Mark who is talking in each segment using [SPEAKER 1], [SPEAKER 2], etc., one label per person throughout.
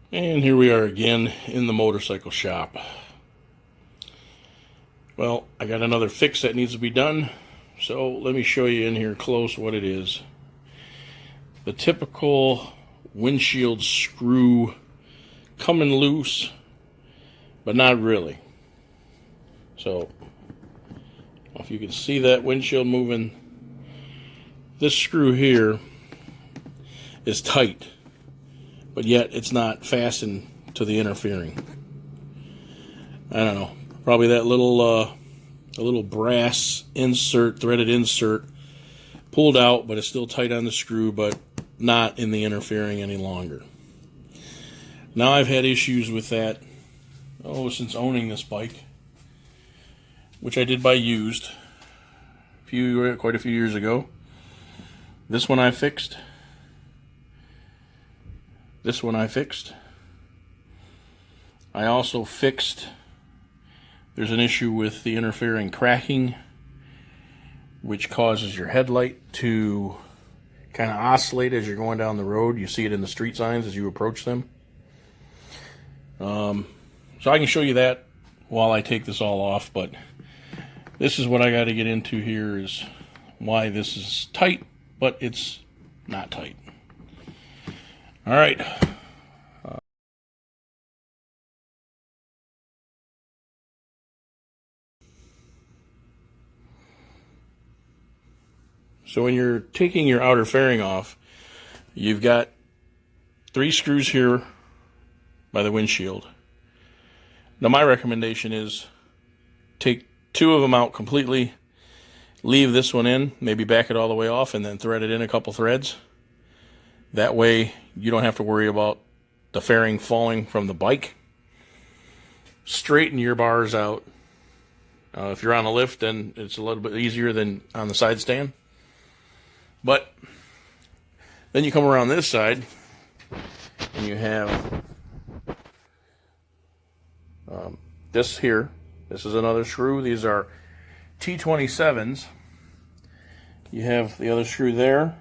[SPEAKER 1] And here we are again in the motorcycle shop. Well, I got another fix that needs to be done, so let me show you in here close what it is. The typical windshield screw coming loose, but not really. So, if you can see that windshield moving, this screw here is tight, but yet it's not fastened to the interfering. I don't know, probably that little brass insert, threaded insert, pulled out, but it's still tight on the screw, but not in the interfering any longer. Now I've had issues with that, since owning this bike, which I did buy used quite a few years ago. This one I fixed. This one I fixed. I also fixed, there's an issue with the interfering cracking, which causes your headlight to kind of oscillate as you're going down the road. You see it in the street signs as you approach them. So I can show you that while I take this all off, but this is what I got to get into here, is why this is tight, but it's not tight. All right. So when you're taking your outer fairing off, you've got 3 screws here by the windshield. Now my recommendation is take 2 of them out completely, leave this one in, maybe back it all the way off, and then thread it in a couple threads. That way you don't have to worry about the fairing falling from the bike. Straighten your bars out. If you're on a lift, then it's a little bit easier than on the side stand. But then you come around this side and you have this here. This is another screw. These are T27s. You have the other screw there.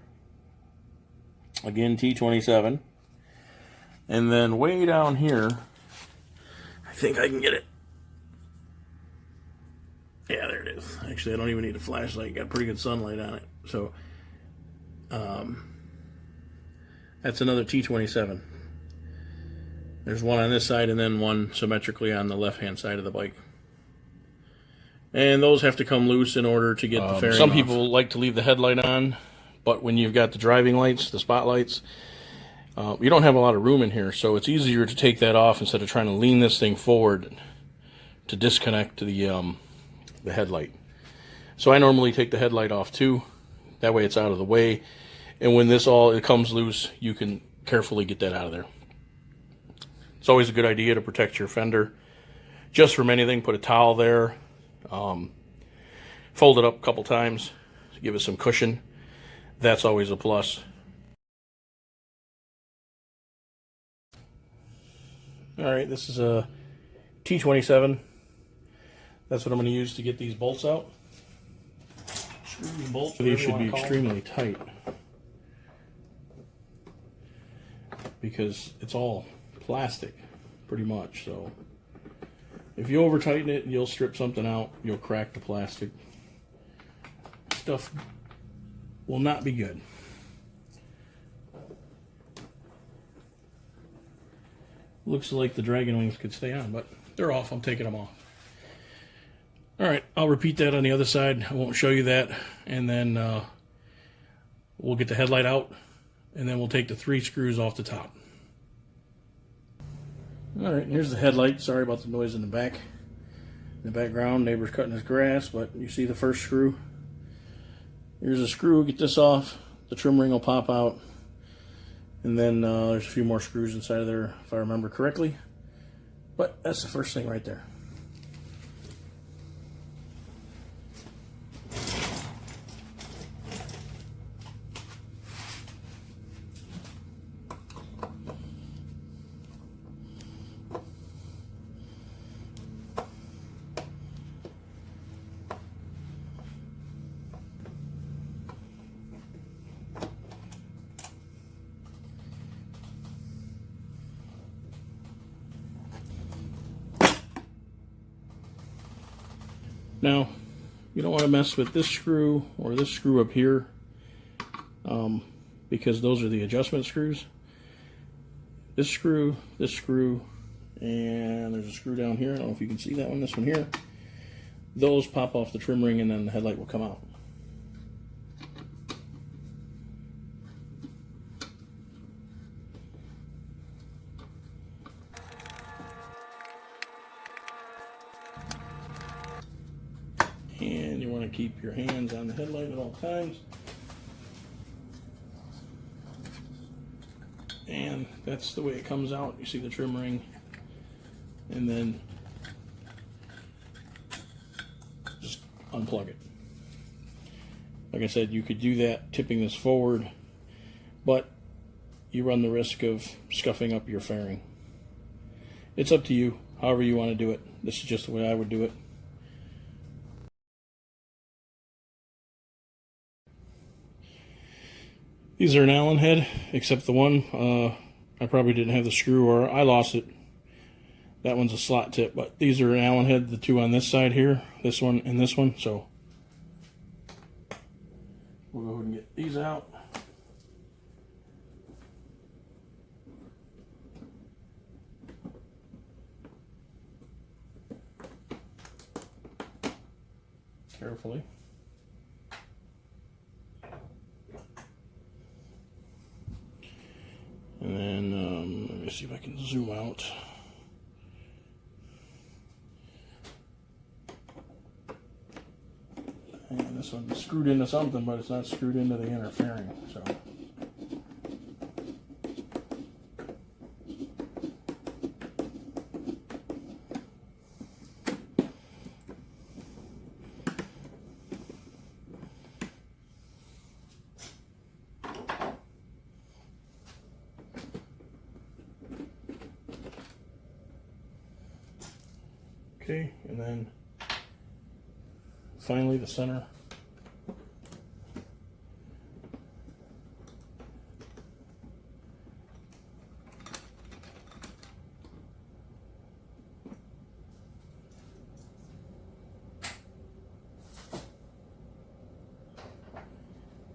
[SPEAKER 1] Again, T27. And then way down here, I think I can get it. Yeah, there it is. Actually, I don't even need a flashlight. Got pretty good sunlight on it. So, that's another T27. There's one on this side and then one symmetrically on the left-hand side of the bike. And those have to come loose in order to get the fairing
[SPEAKER 2] Some
[SPEAKER 1] off. People like to leave the headlight on, but when you've got the driving lights, the spotlights, you don't have a lot of room in here, so it's easier to take that off instead of trying to lean this thing forward to disconnect the headlight. So I normally take the headlight off too. That way it's out of the way. And when it comes loose, you can carefully get that out of there. It's always a good idea to protect your fender. Just from anything, put a towel there. Fold it up a couple times to give it some cushion. That's always a plus. Alright, this is a T27. That's what I'm going to use to get these bolts out. Screws and bolts. These should be extremely tight, because it's all plastic pretty much. So if you over tighten it, you'll strip something out, you'll crack the plastic. Stuff will not be good. Looks like the dragon wings could stay on, but they're off. I'm taking them off. Alright, I'll repeat that on the other side. I won't show you that. And then we'll get the headlight out, and then we'll take the 3 screws off the top. Alright, here's the headlight. Sorry about the noise in the back. In the background, neighbor's cutting his grass, but you see the first screw. Here's a screw. Get this off. The trim ring will pop out. And then there's a few more screws inside of there, if I remember correctly. But that's the first thing right there. Now, you don't want to mess with this screw or this screw up here, because those are the adjustment screws. This screw, and there's a screw down here. I don't know if you can see that one, this one here. Those pop off the trim ring and then the headlight will come out. And you want to keep your hands on the headlight at all times. And that's the way it comes out. You see the trim ring, and then just unplug it. Like I said, you could do that tipping this forward, but you run the risk of scuffing up your fairing. It's up to you, however you want to do it. This is just the way I would do it. These are an Allen head, except the one, I probably didn't have the screw, or I lost it. That one's a slot tip, but these are an Allen head, the two on this side here, this one and this one, so we'll go ahead and get these out. Carefully. And then, let me see if I can zoom out. And this one's screwed into something, but it's not screwed into the inner fairing, so. Okay, and then finally the center.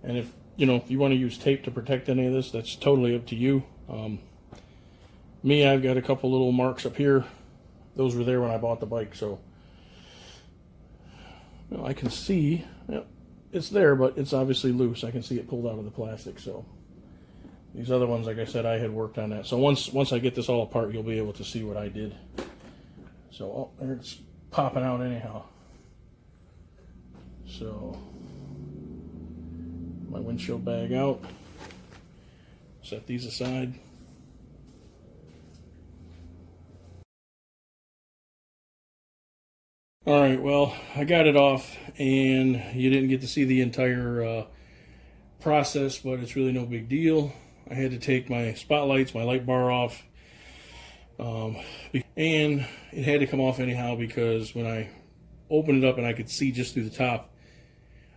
[SPEAKER 1] And if you want to use tape to protect any of this, that's totally up to you. Me, I've got a couple little marks up here. Those were there when I bought the bike, so I can see, it's there, but it's obviously loose. I can see it pulled out of the plastic. So these other ones, like I said, I had worked on that. So once I get this all apart, you'll be able to see what I did. So there it's popping out anyhow. So my windshield bag out. Set these aside. Alright, well, I got it off, and you didn't get to see the entire process, but it's really no big deal. I had to take my spotlights, my light bar off, and it had to come off anyhow because when I opened it up and I could see just through the top,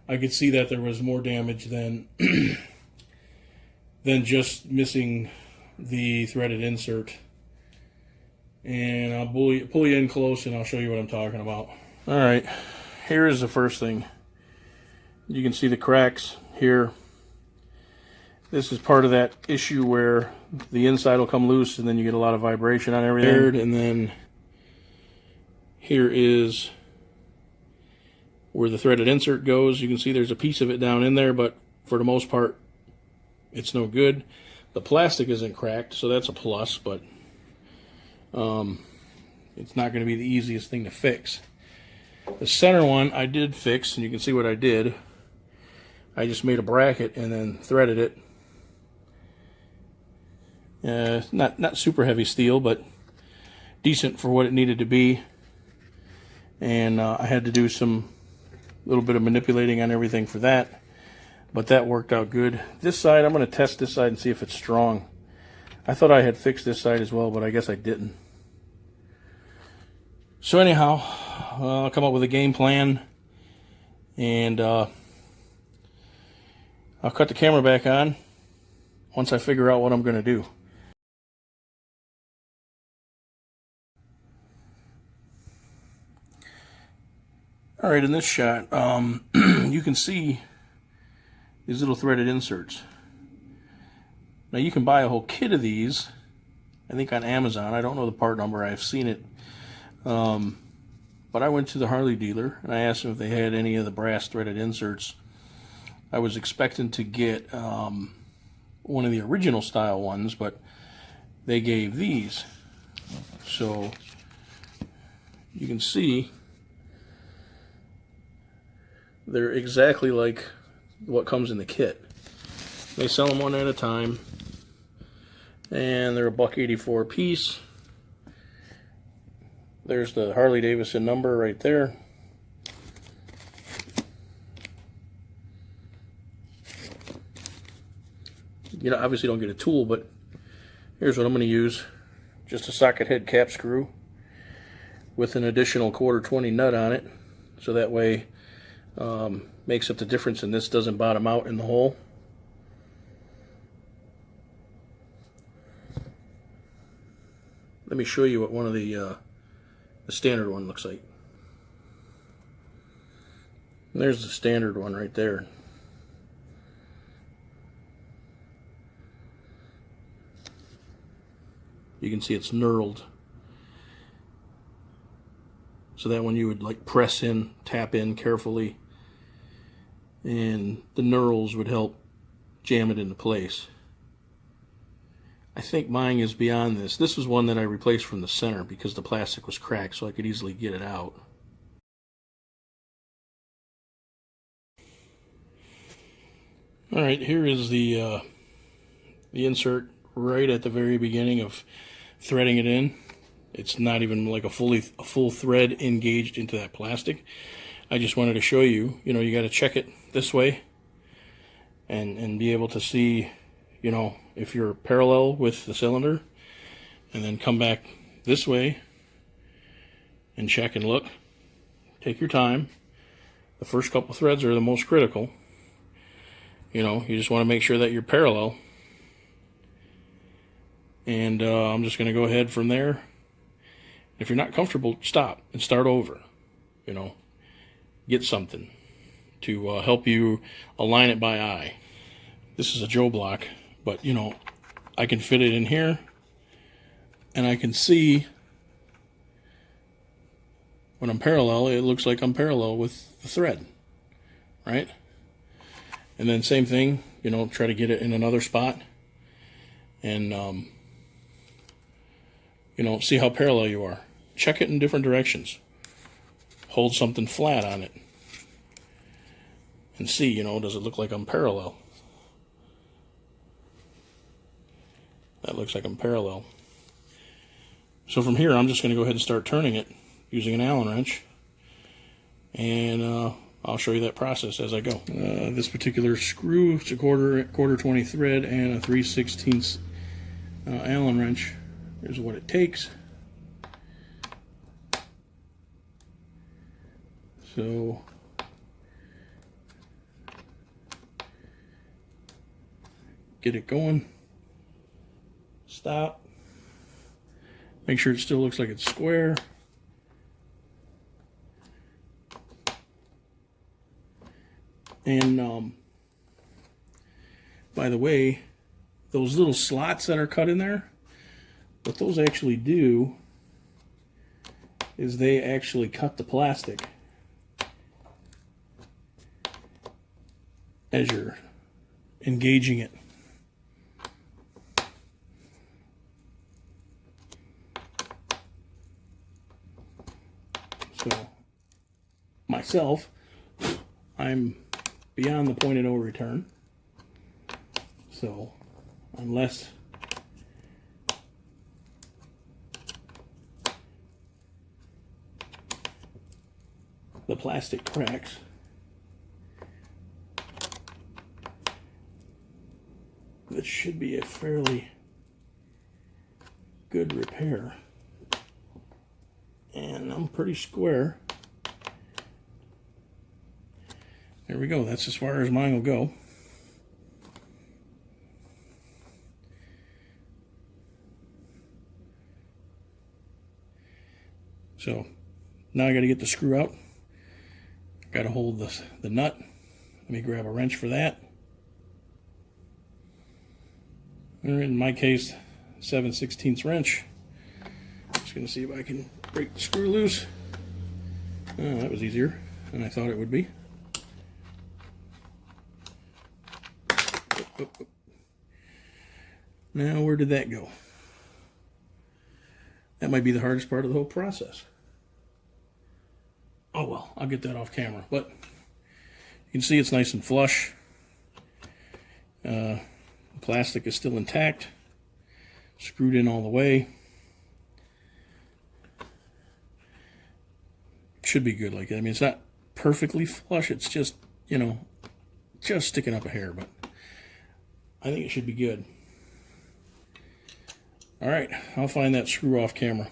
[SPEAKER 1] I could see that there was more damage than than just missing the threaded insert. And I'll pull you in close and I'll show you what I'm talking about. Alright, here's the first thing. You can see the cracks here. This is part of that issue where the inside will come loose and then you get a lot of vibration on everything. And then here is where the threaded insert goes. You can see there's a piece of it down in there, but for the most part, it's no good. The plastic isn't cracked, so that's a plus, but it's not going to be the easiest thing to fix. The center one I did fix, and you can see what I did. I just made a bracket and then threaded it. Not super heavy steel, but decent for what it needed to be. And I had to do some little bit of manipulating on everything for that, but that worked out good. This side, I'm going to test this side and see if it's strong. I thought I had fixed this side as well, but I guess I didn't. So anyhow, I'll come up with a game plan, and I'll cut the camera back on once I figure out what I'm going to do. All right, in this shot, you can see these little threaded inserts. Now you can buy a whole kit of these, I think on Amazon. I don't know the part number, I've seen it. But I went to the Harley dealer and I asked them if they had any of the brass threaded inserts. I was expecting to get one of the original style ones, but they gave these. So you can see they're exactly like what comes in the kit. They sell them one at a time, and they're $1.84 a piece. There's the Harley Davidson number right there. You know, obviously don't get a tool, but here's what I'm going to use. Just a socket head cap screw with an additional 1/4 nut on it, so that way makes up the difference and this doesn't bottom out in the hole. Let me show you what one of the standard one looks like. And there's the standard one right there. You can see it's knurled. So that one you would like press in, tap in carefully, and the knurls would help jam it into place. I think mine is beyond this. This was one that I replaced from the center because the plastic was cracked, so I could easily get it out. Alright, here is the insert right at the very beginning of threading it in. It's not even like a full thread engaged into that plastic. I just wanted to show you, you know, you got to check it this way and be able to see, you know, if you're parallel with the cylinder, and then come back this way and check and look. Take your time. The first couple threads are the most critical. You know, you just want to make sure that you're parallel. And I'm just going to go ahead from there. If you're not comfortable, stop and start over. You know, get something to help you align it by eye. This is a Joe block, but you know, I can fit it in here and I can see when I'm parallel, it looks like I'm parallel with the thread, right? And then same thing, you know, try to get it in another spot and you know, see how parallel you are. Check it in different directions. Hold something flat on it and see, you know, does it look like I'm parallel? That looks like I'm parallel. So from here, I'm just going to go ahead and start turning it using an Allen wrench, and I'll show you that process as I go. This particular screw, it's a quarter 20 thread and a 3/16 Allen wrench. Here's what it takes. So get it going. Stop. Make sure it still looks like it's square. And by the way, those little slots that are cut in there, what those actually do is they actually cut the plastic as you're engaging it. So myself, I'm beyond the point of no return. So unless the plastic cracks, this should be a fairly good repair. And I'm pretty square. There we go. That's as far as mine will go. So now I got to get the screw out got to hold the nut. Let me grab a wrench for that. Or in my case, 7/16 wrench. Just going to see if I can break the screw loose. Oh, that was easier than I thought it would be. Now, where did that go? That might be the hardest part of the whole process. Oh well, I'll get that off camera. But you can see it's nice and flush. The plastic is still intact. Screwed in all the way. Should be good like that. I mean, it's not perfectly flush. It's just, you know, just sticking up a hair. But I think it should be good. All right, I'll find that screw off camera.